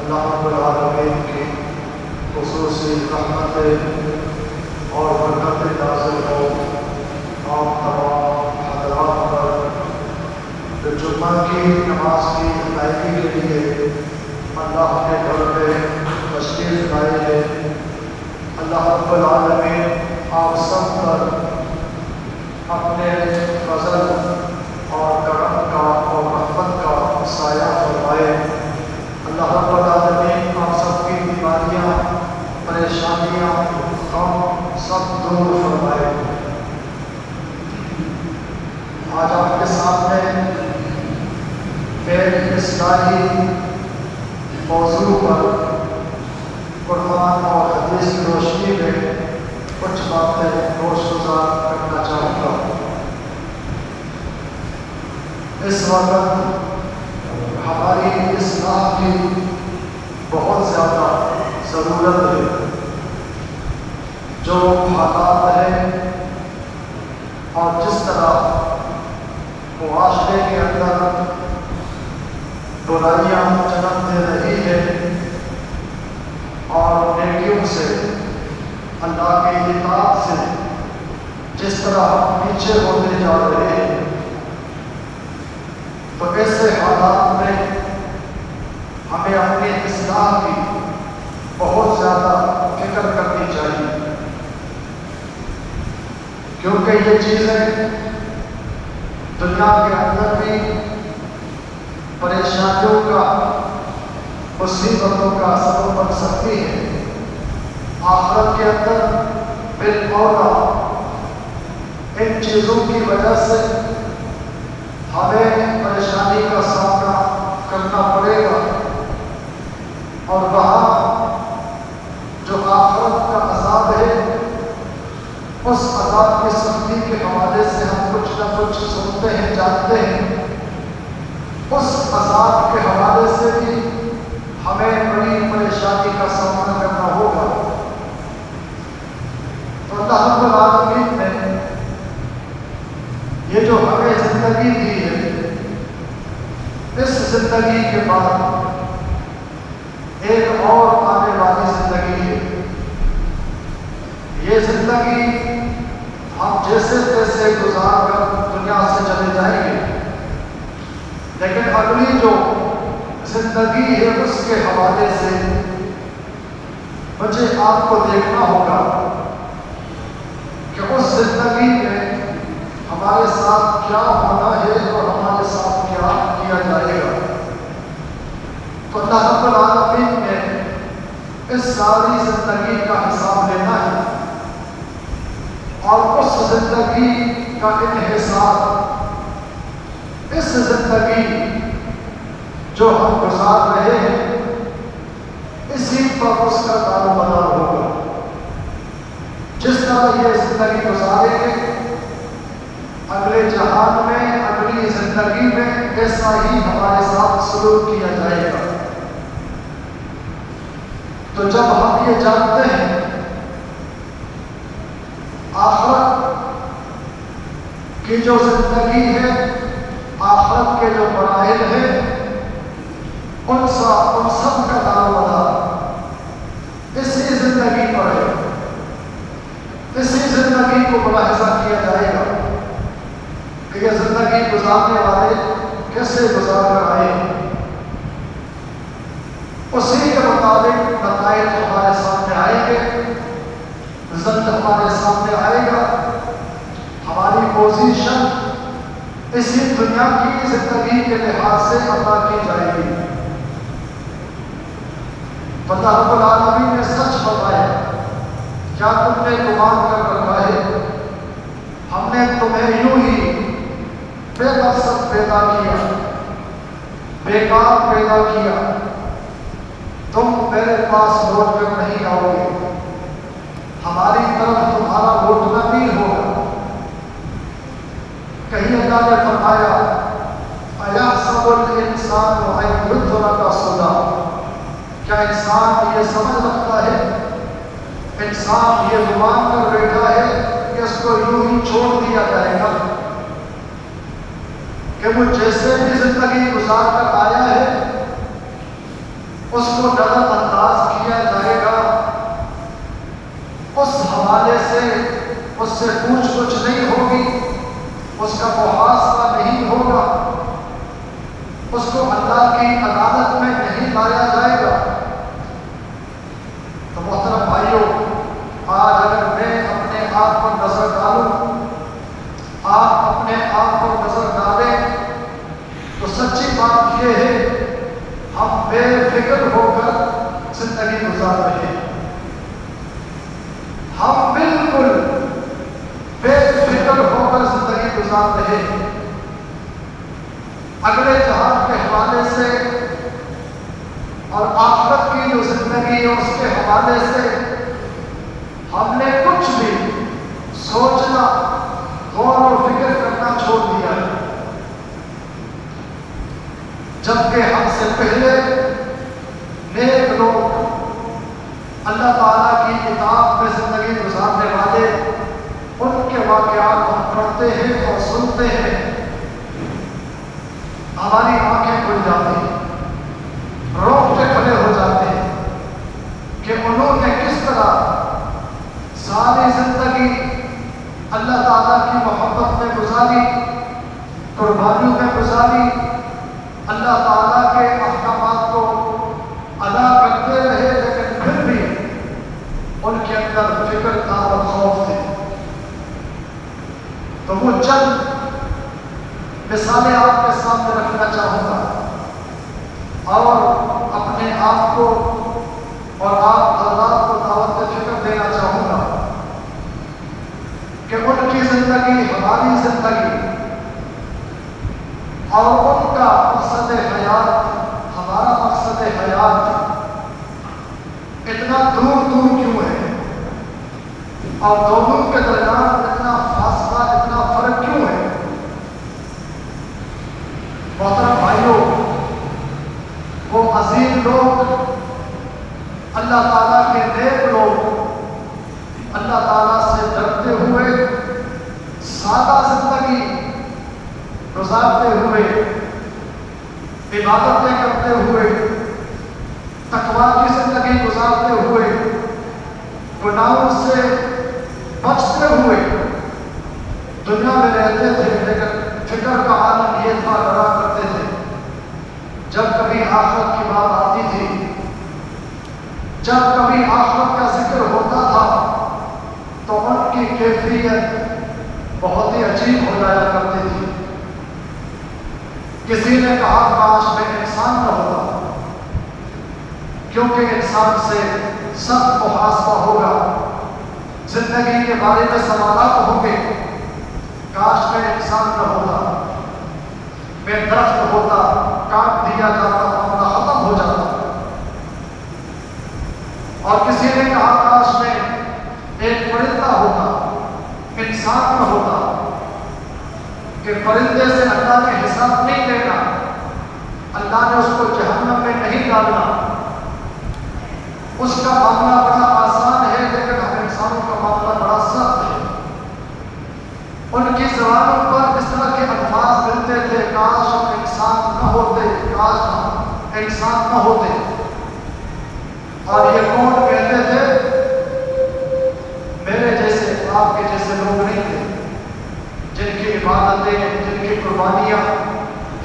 اللہ رب العالمین کی خصوصی رحمتیں اور برکتیں نازل ہو آپ تمام حضرات پر جو جمعہ کی نماز کی ادائیگی کے لیے اللہ کے گھر پہ تشریف لائے ہیں۔ اللہ رب العالمین آپ سب پر اپنے فضل اور کرم کا اور رحمت کا سایہ فرمائے۔ اللہ رب العالمین آپ سب کی بیماریاں، پریشانیاں، غم سب دور فرمائے۔ آج آپ کے سامنے ایک اصلاحی موضوع پر قرآن اور حدیث کی روشنی میں کچھ باتیں گوشگزار کرنا چاہوں گا۔ اس وقت ہماری اصلاح کی بہت زیادہ ضرورت ہے۔ جو حالات ہیں اور جس طرح معاشرے کے اندر برائیاں جنم دے رہی ہیں اور نیکیوں سے، اللہ کی اطاعت سے جس طرح ہم پیچھے ہوتے جا رہے ہیں، تو ایسے حالات میں ہمیں اپنی اصلاح کی بہت زیادہ فکر کرنی چاہیے، کیونکہ یہ چیزیں دنیا کے اندر بھی پریشانیوں کا، مصیبتوں کا سبب بن سکتی ہے۔ آخرت کے اندر بالمولا ان چیزوں کی وجہ سے ہمیں پریشانی کا سامنا کرنا پڑے گا، اور وہاں جو آخرت کا عذاب ہے، اس عذاب کی سختی کے حوالے سے ہم کچھ نہ کچھ سنتے ہیں، جانتے ہیں۔ اس عذاب کے حوالے سے بھی ہمیں بڑی پریشانی کا سامنا کرنا ہوگا۔ تو اللہ رب العالمین نے یہ جو ہمیں زندگی دی ہے، اس زندگی کے بعد ایک اور آنے والی زندگی ہے۔ یہ زندگی ہم جیسے تیسے گزار کر دنیا سے چلے جائیں گے، لیکن اگلی جو زندگی ہے اس کے حوالے سے مجھے آپ کو دیکھنا ہوگا کہ اس زندگی میں ہمارے ساتھ کیا ہونا ہے اور ہمارے ساتھ کیا کیا جائے گا۔ تو اللہ رب العالمین نے اس ساری زندگی کا حساب لینا ہے، اور اس زندگی کا انحصار اس زندگی جو ہم گزار رہے ہیں، اسی پر اس کا دار و مدار ہوگا۔ جس طرح یہ زندگی گزاریں گے، اگلے جہان میں، اگلی زندگی میں ایسا ہی ہمارے ساتھ سلوک کیا جائے گا۔ تو جب ہم یہ جانتے ہیں آخرت کی جو زندگی ہے، آخرت کے جو مراحل ہیں، ان سب کا دار و مدار اسی زندگی پر ہے۔ اسی زندگی کو ملاحظہ کیا جائے گا کہ یہ زندگی گزارنے والے کیسے گزار کر آئے ہیں۔ اسی کے مطابق نتائج ہمارے سامنے آئیں گے، رزلٹ ہمارے سامنے آئے گا، ہماری پوزیشن اسی دنیا کی زندگی کے لحاظ سے عطا کی جائے گی۔ تو اللہ رب العالمین نے سچ فرمایا، کیا تم نے گمان کر رکھا ہے ہم نے تمہیں یوں ہی بے مقصد پیدا کیا، بیکار پیدا کیا، تم میرے پاس لوٹ کر نہیں آؤ گے، ہماری طرف تمہارا لوٹنا نہیں ہوگا۔ کہیں اللہ نے فرمایا، اَيَحْسَبُ الْإِنسَانُ أَن يُتْرَكَ سُدًى، کیا انسان یہ سمجھ رکھتا ہے انسان یہ گمان کر بیٹھا ہے کہ اس کو یوں ہی چھوڑ دیا جائے گا، کہ وہ جیسے بھی زندگی گزار کر آیا ہے اس کو نظر انداز کیا جائے گا، اس حوالے سے اس سے پوچھ گچھ نہیں ہوگی، اس کا محاسبہ نہیں ہوگا، اس کو اللہ کی عدالت میں نہیں لایا جائے گا۔ تو محترم بھائیوں، آج اگر میں اپنے آپ پر نظر ڈالوں، آپ اپنے آپ پر نظر ڈالیں، تو سچی بات یہ ہے ہم بے فکر ہو کر زندگی گزار رہے ہیں، ہم بالکل بے فکر ہو کر زندگی گزار رہے ہیں۔ اگلے جہان کے حوالے سے اور آخرت کی جو زندگی ہے اس کے حوالے سے ہم نے کچھ بھی سوچنا، غور و فکر کرنا چھوڑ دیا ہے، جبکہ ہم سے پہلے نیک لوگ اللہ تعالیٰ کی کتاب میں زندگی گزارنے والے، ان کے واقعات ہم پڑھتے ہیں اور سنتے ہیں، ہماری آنکھیں کھل جاتی ہیں، روکتے کھڑے ہو جاتے ہیں کہ انہوں نے کس طرح ساری زندگی اللہ تعالیٰ کی محبت میں گزاری، قربانیوں میں گزاری، اللہ تعالیٰ کے احکامات کو ادا کرتے رہے، لیکن پھر بھی ان کے اندر فکر تھا اور خوف تھے۔ تو وہ چند مثالیں آپ کے سامنے رکھنا چاہوں گا اور اپنے آپ کو اور آپ حضرات کو دعوت فکر دینا چاہوں گا کہ ان کی زندگی ہماری زندگی اور ان کا مقصد حیات ہمارا مقصد حیات اتنا دور دور کیوں ہے، اور دونوں کے درمیان اتنا فاصلہ، اتنا فرق کیوں ہے؟ محترم بھائیوں، وہ عظیم لوگ، اللہ تعالیٰ کے نیک لوگ، اللہ تعالیٰ سے ڈرتے ہوئے سادہ زندگی گزارتے ہوئے، عبادتیں کرتے ہوئے، تقویٰ کی زندگی گزارتے ہوئے، گناہوں سے بچتے ہوئے دنیا میں رہتے تھے، لیکن فکر کا عالم یہ تھا، ڈرا کرتے تھے جب کبھی آخرت کی بات آتی تھی، جب کبھی آخرت کا ذکر ہوتا تھا تو ان کی کیفیت بہت ہی عجیب ہو جایا کرتی تھی۔ کسی نے کہا کاش میں انسان نہ ہوتا، کیونکہ انسان سے سخت محاسبہ ہوگا، زندگی کے بارے میں سوالات ہوں گے۔ کاش میں انسان نہ ہوتا، میں درخت ہوتا، کاٹ دیا جاتا، معاملہ ختم ہو جاتا۔ اور کسی نے کہا کاش میں ایک پرندہ ہوتا، انسان نہ ہوتا، کہ پرندے سے اللہ نے حساب نہیں دینا، اللہ نے اس کو جہنم میں نہیں ڈالنا، اس کا معاملہ بڑا آسان ہے، لیکن ہم انسانوں کا معاملہ بڑا سخت ہے۔ ان کی زبانوں پر اس طرح کے الفاظ ملتے تھے، کاش ہم انسان نہ ہوتے، کاش ہم انسان نہ ہوتے۔ اور یہ کون کہتے تھے؟ میرے جیسے، آپ کے جیسے لوگ نہیں تھے، جن کی عبادتیں، جن کی قربانیاں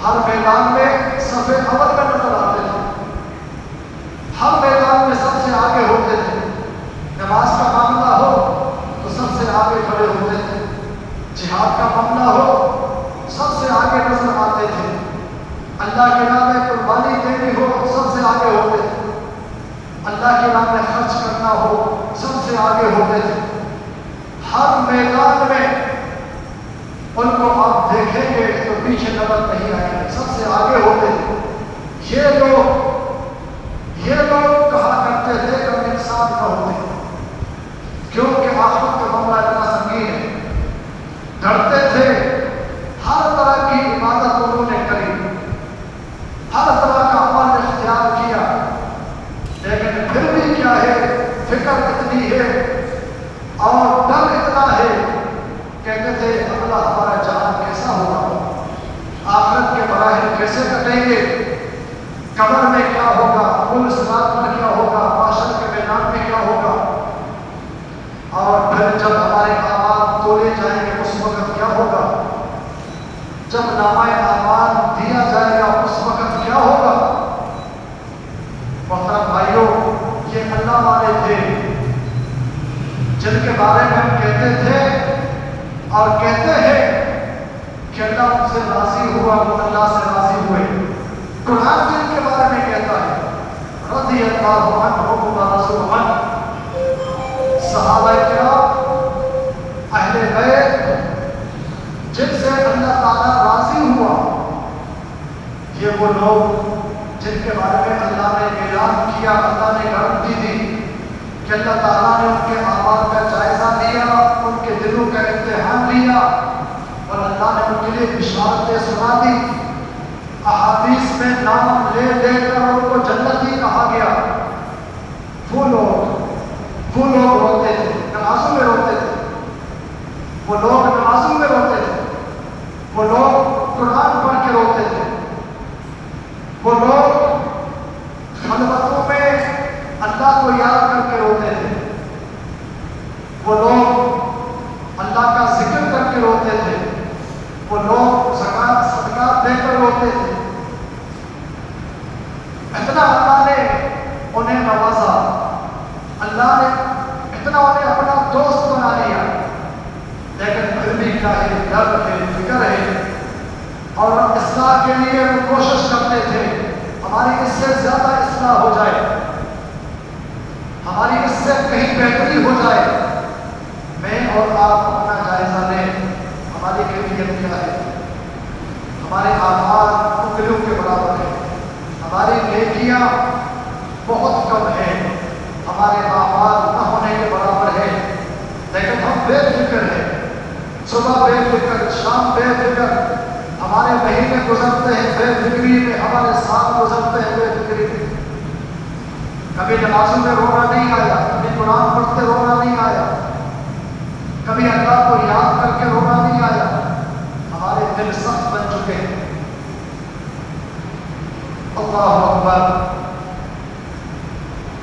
ہر میدان میں صف اول میں نظر آتے تھے، ہر میدان میں سب سے آگے ہوتے تھے، نماز کا معاملہ ہو تو سب سے آگے کھڑے ہوتے تھے، جہاد کا معاملہ ہو سب سے آگے نظر آتے تھے، اللہ کے نام میں قربانی دینی ہو سب سے آگے ہوتے تھے، اللہ کے نام میں خرچ کرنا ہو سب سے آگے ہوتے تھے۔ ہر میدان میں ان کو آپ دیکھیں گے تو پیچھے نظر نہیں آئیں گے، سب سے آگے ہوتے تھے۔ یہ لوگ کہا کرتے تھے کہ ہم انسان نہ ہوتے، کیونکہ آخرت کا معاملہ اتنا سنگین ہے۔ ڈرتے تھے، ہر طرح کی عبادت انہوں نے کری، ہر طرح کا عمل اختیار کیا، لیکن پھر بھی کیا ہے، فکر اتنی ہے اور پھر جب ہمارے اعمال تولے جائیں گے اس وقت کیا ہوگا؟ جب نامہ اعمال دیا جائے گا اس وقت کیا ہوگا؟ محترم بھائیوں، یہ اللہ والے تھے جن کے بارے میں ہم کہتے تھے اور کہتے ہیں کہ اللہ ان سے راضی ہوا، وہ اللہ سے راضی ہوئے۔ قرآن جن کے بارے میں کہتا ہے رضی اللہ عنہم ورضوا عنہ، صحابہ کرام اہل بیت جن سے اللہ تعالیٰ راضی ہوا، یہ وہ لوگ جن کے بارے میں اللہ نے اعلان کیا، اللہ نے گارنٹی دی کہ اللہ تعالیٰ نے ان کے اعمال کا جائزہ لیا، ان کے دلوں کا امتحان لیا اور اللہ نے ان کے لیے بشارتیں سنا دی۔ احادیث میں نام لے لے کر ان کو جنتی کہا گیا۔ وہ لوگ روتے تھے، نمازوں میں روتے تھے، وہ لوگ نمازوں میں روتے تھے، وہ لوگ قرآن پڑھ کے روتے تھے، وہ لوگ خلوتوں میں اللہ کو یاد کر کے روتے تھے، وہ لوگ اللہ کا ذکر کر کے روتے تھے، وہ لوگ زکوٰۃ صدقات دے کر روتے تھے۔ اتنا اللہ نے انہیں نوازا، اللہ نے اتنا انہیں اپنا دوست بنا لیا، لیکن پھر بھی کیا ہے، درد ہے، فکر ہے، اور اصلاح کے لیے وہ کوشش کرتے تھے ہماری اس سے زیادہ اصلاح ہو جائے، ہماری اس سے کہیں بہتری ہو جائے۔ میں اور آپ اپنا جائزہ لیں، ہماری کیفیت کیا ہے؟ ہمارے اعمال انگلیوں کے برابر ہیں، ہماری نیکیاں بہت کم ہیں، ہمارے اعمال نہ ہونے کے برابر ہیں، لیکن ہم بے فکر ہیں، صبح بے فکر، شام بے فکر، ہمارے مہینے گزرتے ہیں بے فکری میں، ہمارے سال گزرتے ہیں بے فکری میں۔ کبھی نمازوں میں رونا نہیں آیا، کبھی قرآن پڑھتے رونا نہیں آیا، کبھی اللہ کو یاد کر کے رونا نہیں آیا، ہمارے دل سخت بن چکے ہیں۔ اللہ اکبر۔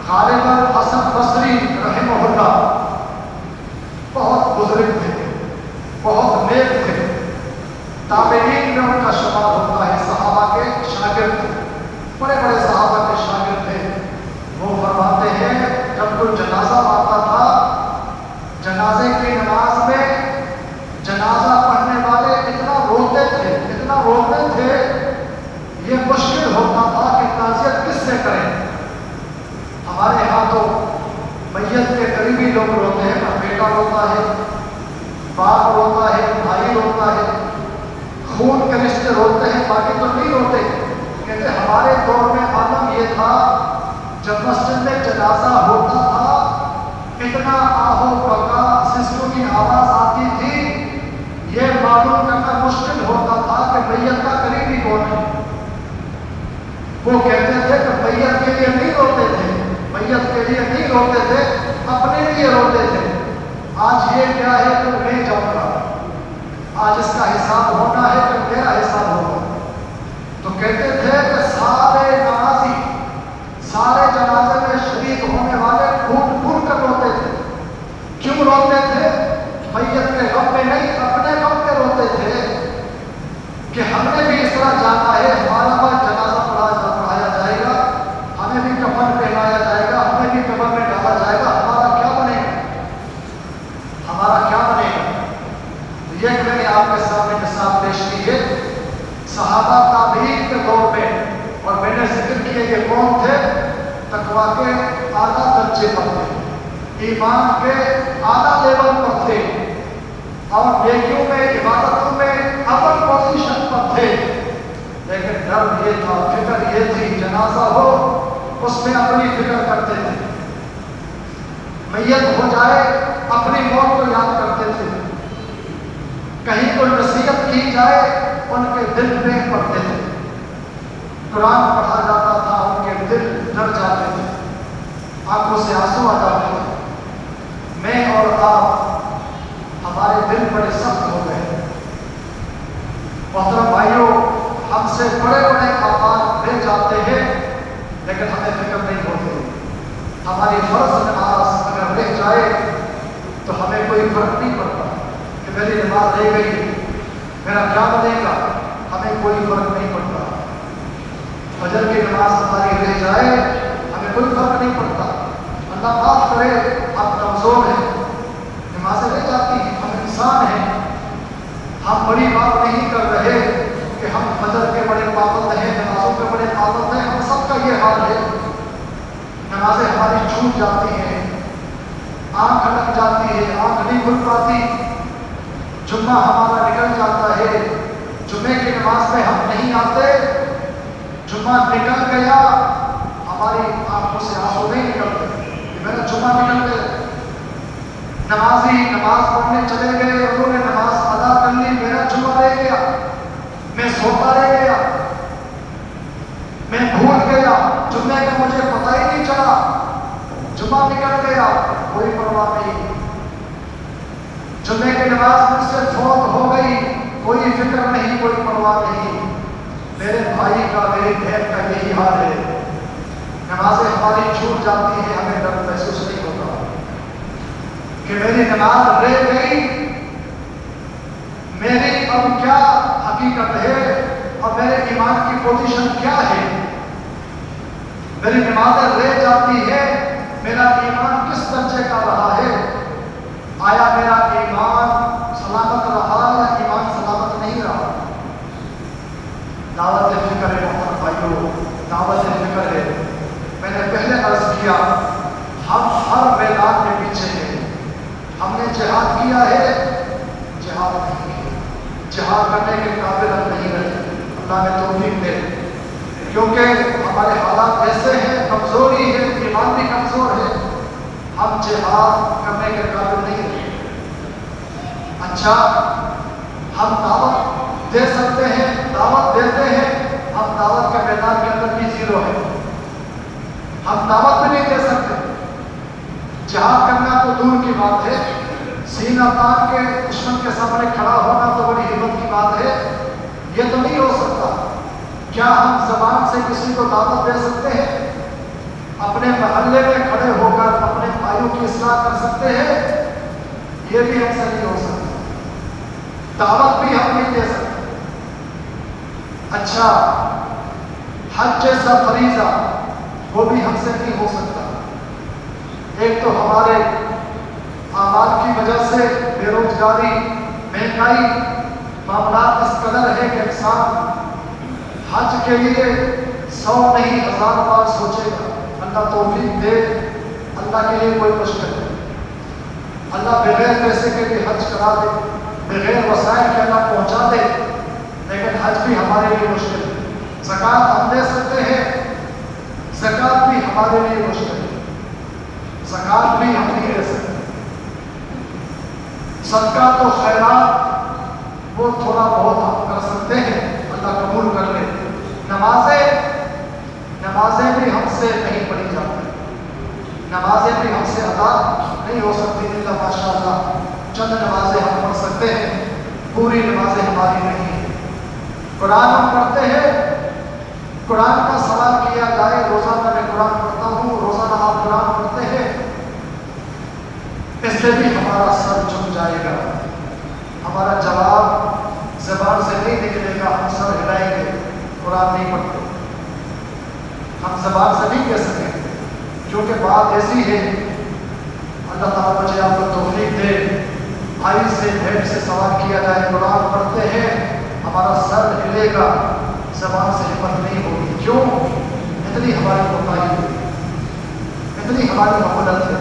غالب حسن بصری رحمہ اللہ بہت بزرگ تھے، بہت نیک تھے، تابعین میں ان کا شمار ہوتا ہے، صحابہ کے شاگرد تھے، بڑے بڑے صحابہ کے شاگرد تھے۔ وہ فرماتے ہیں جب کوئی جنازہ آتا تھا، جنازے کی نماز میں جنازہ پڑھنے والے اتنا روتے تھے، اتنا روتے تھے، یہ مشکل ہوتا تھا کہ تعزیت کس سے کریں۔ ہمارے ہاں تو میت کے قریبی لوگ روتے ہیں، بیٹا روتا ہے، باپ روتا ہے، بھائی روتا ہے، خون کے رشتے روتے ہیں، باقی تو نہیں روتے۔ کہتے ہمارے دور میں عالم یہ تھا، جب مسجد میں جنازہ ہوتا تھا اتنا آہو بکا سسکوں کی آواز آتی تھی، یہ معلوم کرنا مشکل ہوتا تھا کہ میت کا قریبی کون ہے۔ وہ کہتے تھے کہ میت کے لیے نہیں روتے تھے، میت کے لیے نہیں روتے تھے، اپنے لیے روتے تھے۔ آج یہ کیا ہے کہ میں جاؤں گا، آج اس کا حساب ہونا ہے کہ میرا حساب ہوگا۔ تو کہتے تھے کہ سارے نمازی، سارے جنازے میں شریک ہونے والے پھوٹ پھوٹ کر روتے تھے۔ کیوں روتے تھے؟ میت کے غم میں نہیں، اپنے غم میں روتے تھے کہ ہم نے بھی اس طرح جانا ہے، ہمارا بعد جنازہ پڑھایا جائے گا، ہمیں بھی کفن پہنایا جائے گا، ہمیں بھی قبر میں ڈالا جائے گا، ہمارا کیا بنے گا، ہمارا کیا بنے گا۔ یہ میں نے آپ کے سامنے مثال پیش کی ہے صحابہ تابعین کے دور میں، اور میں نے ذکر کیا یہ کون تھے؟ تقویٰ کے اعلیٰ درجے پر تھے، ایمان کے اعلیٰ لیول پر تھے، اور نیکیوں میں، عبادتوں میں اول پوزیشن پر تھے، لیکن ڈر یہ تھا، فکر یہ تھی، جنازہ ہو اس میں اپنی فکر کرتے تھے، میت ہو جائے اپنی موت کو یاد کرتے تھے، کہیں کوئی نصیحت کی جائے ان کے دل میں پڑتے تھے، قرآن پڑھا جاتا تھا ان کے دل ڈر جاتے تھے، آنکھوں سے آنسو آ جاتے تھے۔ میں اور آپ ہمارے دل بڑے سخت ہو گئے۔ محترم بھائیوں، ہم سے بڑے بڑے اعمال رہ جاتے ہیں لیکن ہمیں فکر نہیں ہوتی۔ ہماری فرض نماز اگر رہ جائے فرق نہیں پڑتا کہ میری نماز رہ گئی میرا کیا بنے گا، ہمیں کوئی فرق نہیں پڑتا۔ فجر کی نماز ہماری رہ جائے ہمیں کوئی فرق نہیں پڑتا۔ اللہ معاف کرے آپ کمزور ہیں، نمازیں رہ جاتی ہیں، ہم انسان ہیں۔ ہم بڑی بات نہیں کر رہے کہ ہم فجر کے بڑے پابند ہیں، نمازوں کے بڑے پابند ہیں، ہم سب کا یہ حال ہے۔ نمازیں ہماری چھوٹ جاتی ہیں، آنکھ اٹک جاتی ہے، آنکھ نہیں کھل پاتی، جمعہ ہمارا نکل جاتا ہے، جمعے کی نماز میں ہم نہیں آتے، جمعہ نکل گیا، ہماری آنکھوں سے آنسو نہیں نکلتے کہ میرا جمعہ نکل گیا۔ نمازی نماز پڑھنے چلے گئے، انہوں نے نماز ادا کر لی، میرا جمعہ رہ گیا، میں سوتا رہ گیا، میں بھول گیا، جمعے کا مجھے پتہ ہی نہیں چلا، جمعہ نکل گیا، کوئی پرواہ نہیں۔ جمعے کی نماز مجھ سے فوت ہو گئی، کوئی فکر نہیں، کوئی پرواہ نہیں۔ میرے بھائی کا، میری بہن کا یہی حال ہے، نمازیں ہماری چھوٹ جاتی ہیں، ہمیں ڈر محسوس نہیں ہوتا کہ میری نماز رہ گئی، میری اب کیا حقیقت ہے اور میرے ایمان کی پوزیشن کیا ہے۔ میری نمازیں رہ جاتی ہے، میرا ایمان کس درجے کا رہا ہے، آیا میرا ایمان سلامت رہا یا ایمان سلامت نہیں رہا۔ دعوت فکر ہے محترم بھائیوں، دعوت فکر ہے۔ میں نے پہلے عرض کیا ہم ہر میدان میں پیچھے ہیں، ہم نے جہاد کیا ہے، جہاد نہیں کیا، جہاد کرنے کے قابل ہم نہیں رہے، اللہ نے توفیق دے، کیونکہ ہمارے حالات ایسے ہیں، کمزوری ہے، ایمان بھی کمزور ہے، ہم جہاد کرنے کے قابل نہیں رہے۔ اچھا ہم دعوت دے سکتے ہیں، دعوت دیتے ہیں، ہم دعوت کے میدان کے اندر بھی زیرو ہے، ہم دعوت بھی نہیں دے سکتے۔ جہاد کرنا تو دور کی بات ہے، سینہ تان کے دشمن کے سامنے کھڑا ہونا تو بڑی ہمت کی بات ہے، یہ تو نہیں ہو سکتا۔ کیا ہم زبان سے کسی کو دعوت دے سکتے ہیں؟ اپنے محلے میں کھڑے ہو کر اپنے بھائیوں کی اصلاح کر سکتے ہیں؟ یہ بھی ہم سے نہیں ہو سکتا، دعوت بھی ہم نہیں دے سکتے۔ اچھا حج جیسا فریضہ وہ بھی ہم سے نہیں ہو سکتا۔ ایک تو ہمارے اعمال کی وجہ سے بے روزگاری، مہنگائی، معاملات اس قدر ہے کہ انسان حج کے لیے 100 نہیں 1000 بار سوچے گا۔ اللہ توفیق دے، اللہ کے لیے کوئی مشکل نہیں، اللہ بغیر پیسے کے بھی حج کرا دے، بغیر وسائل کے اللہ پہنچا دے، لیکن حج بھی ہمارے لیے مشکل ہے۔ زکوٰۃ ہم دے سکتے ہیں، زکوٰۃ بھی ہمارے لیے مشکل ہے، زکوٰۃ بھی ہم نہیں دے سکتے۔ صدقات و خیرات وہ تھوڑا بہت ہم کر سکتے ہیں، اللہ قبول کر لے۔ نمازیں بھی ہم سے نہیں پڑھی جاتی، نمازیں بھی ہم سے ادا نہیں ہو سکتی، اللہ ماشاء اللہ چند نمازیں ہم پڑھ سکتے ہیں، پوری نمازیں ہماری نہیں ہیں۔ قرآن ہم پڑھتے ہیں، قرآن کا سوال کیا جائے، روزانہ میں قرآن پڑھتا ہوں، روزانہ آپ قرآن پڑھتے ہیں، اس سے بھی ہمارا سر جھک جائے گا، ہمارا جواب زبان سے نہیں نکلے گا، ہم سر ہلائیں گے، قرآن نہیں پڑھتے، ہم زبان سے نہیں کہہ سکیں، کیونکہ بات ایسی ہے۔ اللہ تعالیٰ مجھے آپ کو توفیق دے، بھائی سے بہن سے سوال کیا جائے، قرآن پڑھتے ہیں، ہمارا سر ہلے گا، زبان سے ہمت نہیں ہوگی، کیوں؟ اتنی ہماری کوتاہی ہے، اتنی ہماری غفلت ہے،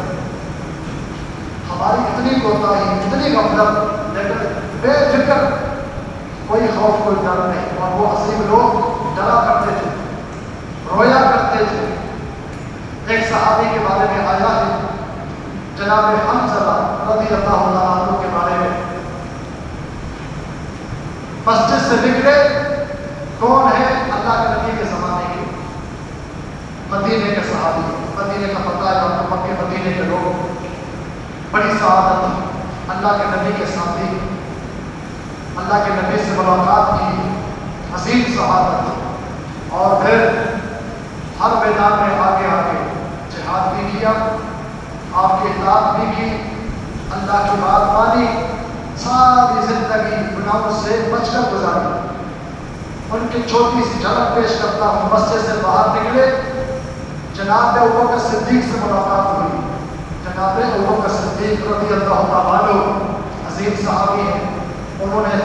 ہماری اتنی کوتاہی، اتنی غفلت، لیکن بے فکر، کوئی خوف کوئی ڈر نہیں۔ اور وہ عظیم لوگ ڈرا کرتے تھے، رویا کرتے تھے۔ ایک صحابی کے بارے میں آیا ہے، جناب حنظلہ رضی اللہ عنہ کے بارے میں، مسجد سے نکلے، کون ہے؟ اللہ کے نبی کے زمانے کے، مدینے کے صحابی، مدینے کا پتہ ہے آپ کو، مکے مدینے کے لوگ، بڑی سعادت تھی، اللہ کے نبی کے ساتھی، اللہ کے نبی سے ملاقات کی، عظیم سعادت تھی، اور پھر ہر میدان میں آگے آگے جہاد بھی کیا، آپ کی اطاعت بھی کی، اللہ کی بات مانی، ساری زندگی گناہوں سے بچ کر گزاری۔ ان کی چھوٹی سی جھلک پیش کرتا ہوں، مسجد سے باہر نکلے، جناب ابوبکر صدیق سے ملاقات ہوئی۔ جناب ابوبکر صدیق رضی اللہ تعالیٰ عنہ عظیم صحابی ہیں، انہوں نے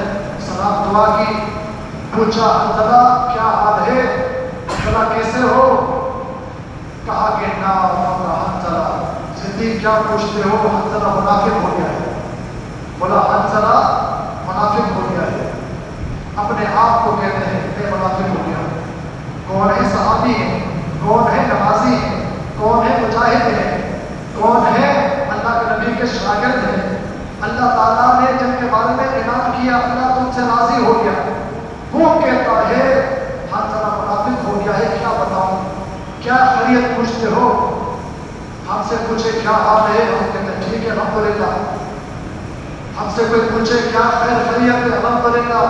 سلام دعا کی، پوچھا حنظلہ کیا حال ہے، حنظلہ کیسے ہو؟ کہا کہ نا حنظلہ، صدیق کیا پوچھتے ہو، حنظلہ منافق ہو گیا ہے۔ بولا حنظلہ منافق ہو گیا ہے، اپنے آپ کو کہتے ہیں میں منافق ہو گیا۔ کون ہے صحابی ہیں، کون ہے نمازی ہیں، کون ہے مجاہد ہیں، کون ہے اللہ کے نبی کے شاگرد ہیں، اللہ تعالیٰ نے جن کے بارے میں اعلان کیا اللہ تم سے راضی ہو گیا، وہ کہتا ہے حنظلہ منافق ہو گیا ہے۔ کیا بتاؤں، کیا خیریت پوچھتے ہو؟ ہم سے پوچھے کیا حال ہے، ہم کہتے ہیں ٹھیک ہے الحمدللہ۔ ہم سے کوئی پوچھے کیا خیر خیریت ہے، الحمدللہ۔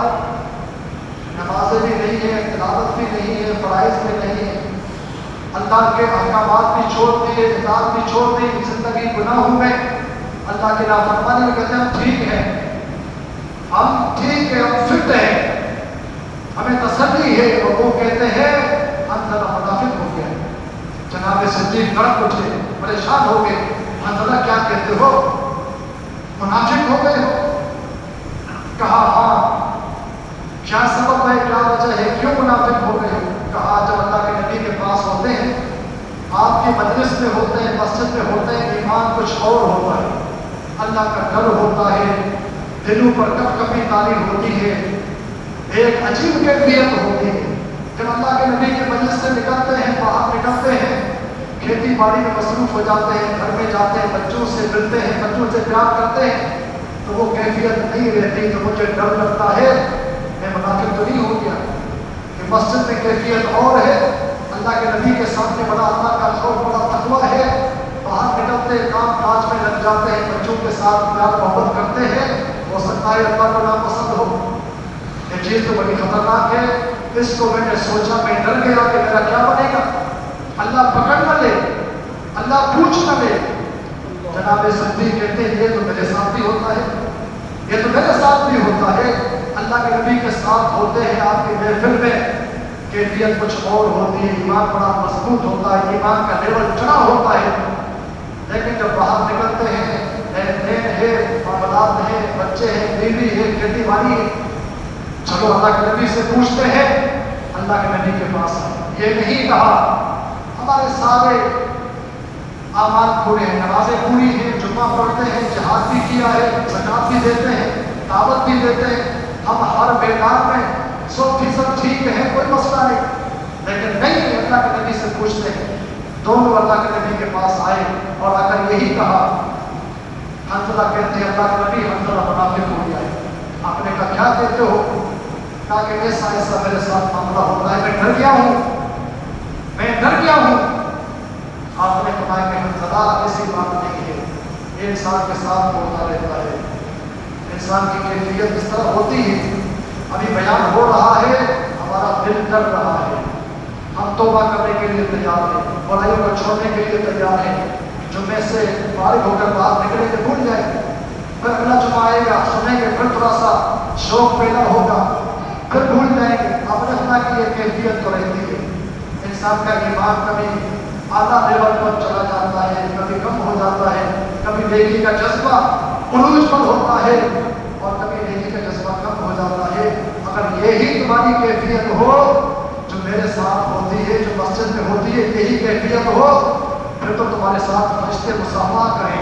نمازیں بھی نہیں ہیں، تلاوت بھی نہیں ہے، فرائض بھی نہیں ہے، اللہ کے احکامات بھی چھوڑ دیے، اطاعت بھی چھوڑ دی، زندگی گناہوں میں اللہ کی نافرمانی میں، کہتے ہیں ہم ٹھیک ہیں، ہم ٹھیک ہیں، ہم فٹ ہیں، ہمیں تسلی ہے۔ اور وہ کہتے ہیں حنظلہ منافق ہو گیا ہے۔ جناب صدیق کڑک اٹھے، پریشان ہو گئے، حنظلہ کیا کہتے ہو، منافق ہو گئے ہو؟ کہا ہاں، کیا سبب ہے، کیا وجہ ہے، کیوں منافق ہو گئے ہو؟ کہا جب اللہ کے نبی کے پاس ہوتے ہیں، آپ کی مجلس میں ہوتے ہیں، مسجد میں ہوتے ہیں، ایمان کچھ اور ہوتا ہے، اللہ کا ڈر ہوتا ہے، دلوں پر کپ کپی تاری ہوتی ہے، ایک عجیب کیفیت ہوتی ہے۔ جب اللہ کے نبی کے مجلس سے نکلتے ہیں، باہر نکلتے ہیں، کھیتی باڑی میں مصروف ہو جاتے ہیں، گھر میں جاتے ہیں، بچوں سے ملتے ہیں، بچوں سے پیار کرتے ہیں، تو وہ کیفیت نہیں رہتی۔ تو مجھے ڈر لگتا ہے میں منافق تو نہیں ہو گیا کہ مسجد میں کیفیت اور ہے، اللہ کے نبی کے سامنے بڑا اللہ کا خوف، بڑا تقویٰ ہے، باہر نکلتے کام کاج میں لگ جاتے ہیں، بچوں کے ساتھ پیار محبت کرتے ہیں، ہو سکتا ہے اللہ کو ناپسند ہو۔ یہ چیز تو بڑی خطرناک ہے۔ اس کو میں نے سوچا، میں ڈر گیا کہ میرا کیا بنے گا، اللہ پکڑ نہ لے، اللہ پوچھ نہ لے۔ جناب صدیق کہتے ہیں یہ تو میرے ساتھ بھی ہوتا ہے، یہ تو میرے ساتھ بھی ہوتا ہے۔ اللہ کے نبی کے ساتھ ہوتے ہیں، آپ کی محفل میں کیفیت کچھ اور ہوتی ہے، ایمان بڑا مضبوط ہوتا ہے، ایمان کا لیول چڑھا ہوتا ہے، لیکن جب باہر نکلتے ہیں، لین دین ہے، معاملات ہیں، بچے ہیں، بیوی ہے، کھیتی باڑی ہے، چلو اللہ کے نبی سے پوچھتے ہیں، اللہ کے نبی کے پاس ہے۔ یہ نہیں کہا ہمارے سارے اعمال پورے ہیں، نمازیں پوری ہیں، جمعہ پڑھتے ہیں، جہاد بھی کیا ہے، زکوٰۃ بھی دیتے ہیں، دعوت بھی دیتے ہیں، ہم ہر میدان میں 100% ٹھیک ہے، کوئی مسئلہ نہیں، لیکن نہیں، اللہ کے نبی سے پوچھتے ہیں۔ دونوں اللہ کے نبی کے پاس آئے اور آ کر یہی کہا، حنظلہ کہتے ہیں اللہ کے نبی حنظلہ منافق ہو گیا ہے۔ آپ نے کہا کیا کہتے ہو؟ کہا کہ ایسا ایسا میرے ساتھ معاملہ ہوتا ہے، میں ڈر گیا ہوں، میں ڈر گیا ہوں۔ آپ نے فرمایا کہ حنظلہ ایسی بات نہیں ہے، یہ انسان کے ساتھ ہوتا رہتا ہے، انسان کی کیفیت اس طرح ہوتی ہے۔ ابھی بیان ہو رہا ہے، ہمارا دل ڈر رہا ہے، ہم توبہ کرنے کے لیے تیار ہیں، برائیوں کو چھوڑنے کے لیے تیار ہیں، جمعے سے فارغ ہو کر باہر نکلیں گے بھول جائیں گے، پھر اگلا جمعہ آئے گا سنیں گے، پھر تھوڑا سا شوق پیدا ہوگا، پھر بھول جائیں گے۔ آپ نے سنا کہ یہ کیفیت تو رہتی ہے، انسان کا ایمان کبھی اعلیٰ لیول پر چلا جاتا ہے، کبھی کم ہو جاتا ہے، کبھی نیکی کا جذبہ عروج پر ہوتا ہے اور کبھی نیکی کا جذبہ کم ہو جاتا ہے۔ اگر یہی تمہاری کیفیت ہو جو میرے ساتھ ہوتی ہے، جو مسجد میں ہوتی ہے، یہی کیفیت ہو، پھر تو تمہارے ساتھ فرشتے مصافحہ کریں،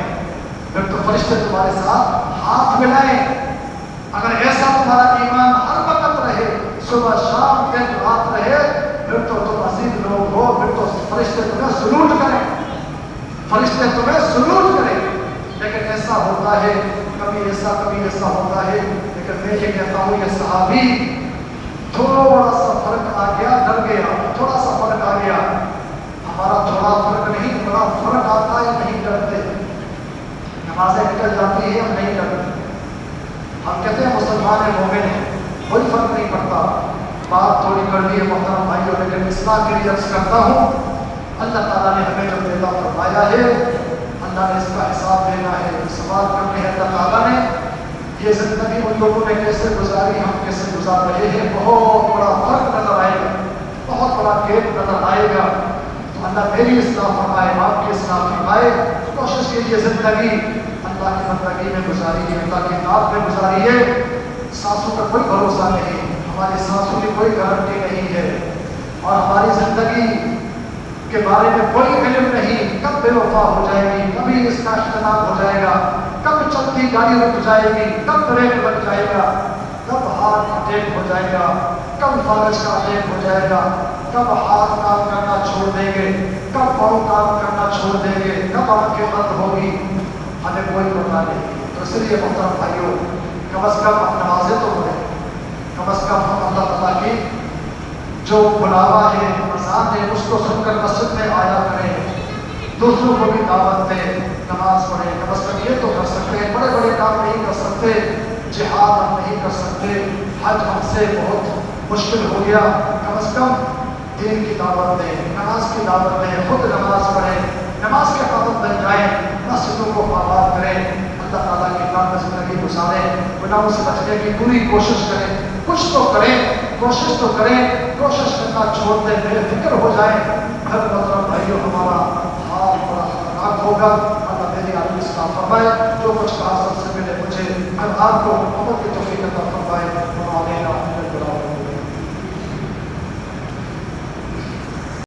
پھر تو فرشتے تمہارے ساتھ ہاتھ ملائیں۔ اگر ایسا تمہارا ایمان ہر وقت رہے، صبح شام دن رات رہے، پھر تو تم عظیم لوگ ہو، پھر تو فرشتے تمہیں سلوٹ کریں، فرشتے تمہیں سلوٹ کریں۔ لیکن ایسا ہوتا ہے، کبھی ایسا ہوتا ہے، لیکن میں یہ کہتا ہوں یہ صحابی تھوڑا سا فرق آ گیا، ڈر گیا، تھوڑا سا فرق آ گیا۔ ہمارا تھوڑا فرق نہیں، بڑا فرق آتا ہے، نہیں ڈرتے، نمازیں نکل جاتی ہے، ہم نہیں ڈرتے، ہم کہتے ہیں مسلمان ہیں، مومن ہیں، کوئی فرق نہیں پڑتا۔ بات تھوڑی کڑوی ہے محترم بھائیوں، لیکن اصلاح کے لیے عرض کرتا ہوں، اللہ تعالیٰ نے ہمیں جو پیدا فرمایا ہے، اللہ نے اس کا حساب دینا ہے۔ سوال کرتے ہیں اللہ تعالیٰ نے یہ زندگی ان لوگوں نے کیسے گزاری، ہم کیسے گزار رہے ہیں، بہت بڑا فرق نظر آئے گا، بہت بڑا گیپ نظر آئے گا۔ تو اللہ میری اصلاح فرمائے، آپ کی اصلاح فرمائے۔ کوشش کیجیے زندگی اللہ کی بندگی میں گزاریے، اللہ کی اطاعت میں گزاریے۔ سانسوں کا کوئی بھروسہ نہیں، ہماری سانسوں کی کوئی گارنٹی نہیں ہے، اور ہماری زندگی کے بارے میں کوئی علم نہیں، کب بے وفا ہو جائے گی، کبھی اس کا اختتام ہو جائے گا، کب چلتی گاڑی رک جائے گی، کب بریک لگ جائے گا، کب ہارٹ اٹیک ہو جائے گا، کب فالج کا اٹیک ہو جائے گا، کب ہاتھ کام کرنا چھوڑ دیں گے، کب پاؤں کام کرنا چھوڑ دیں گے، کب آنکھیں بند ہوگی، ہمیں کوئی پتہ نہیں۔ تو اس لیے محترم بھائیوں، کم از کم ہم نمازیں تو پڑھیں، کم از کم ہم اللہ تعالیٰ کی جو بلاوا ہے، رمضان ہے، اس کو سن کر مسجد میں آیا کریں، دوسروں کو بھی دعوت دیں، نماز پڑھیں۔ کم از کم یہ تو کر سکتے ہیں، بڑے بڑے کام نہیں کر سکتے، جہاد ہم نہیں کر سکتے، حج ہم سے بہت مشکل ہو گیا، کم از کم دین کی دعوت دیں، نماز کی دعوت دیں، خود نماز پڑھیں، نماز کے پابند بن جائیں، مسجدوں کو آباد کریں، اللہ تعالیٰ کی کام میں زندگی گزاریں، گناہوں سے بچنے کی پوری کوشش کریں، کچھ تو کریں، کوشش تو کریں، کوشش کرنا چھوڑ دیں، بے فکر ہو جائیں، ہر محترم بھائیوں ہمارا حال بڑا خطرناک ہوگا۔ اللہ میری آپ کی اصلاح فرمائے، جو کچھ کہا سب سے پہلے مجھے ہر آپ کو عمل کی توفیق عطا فرمائے۔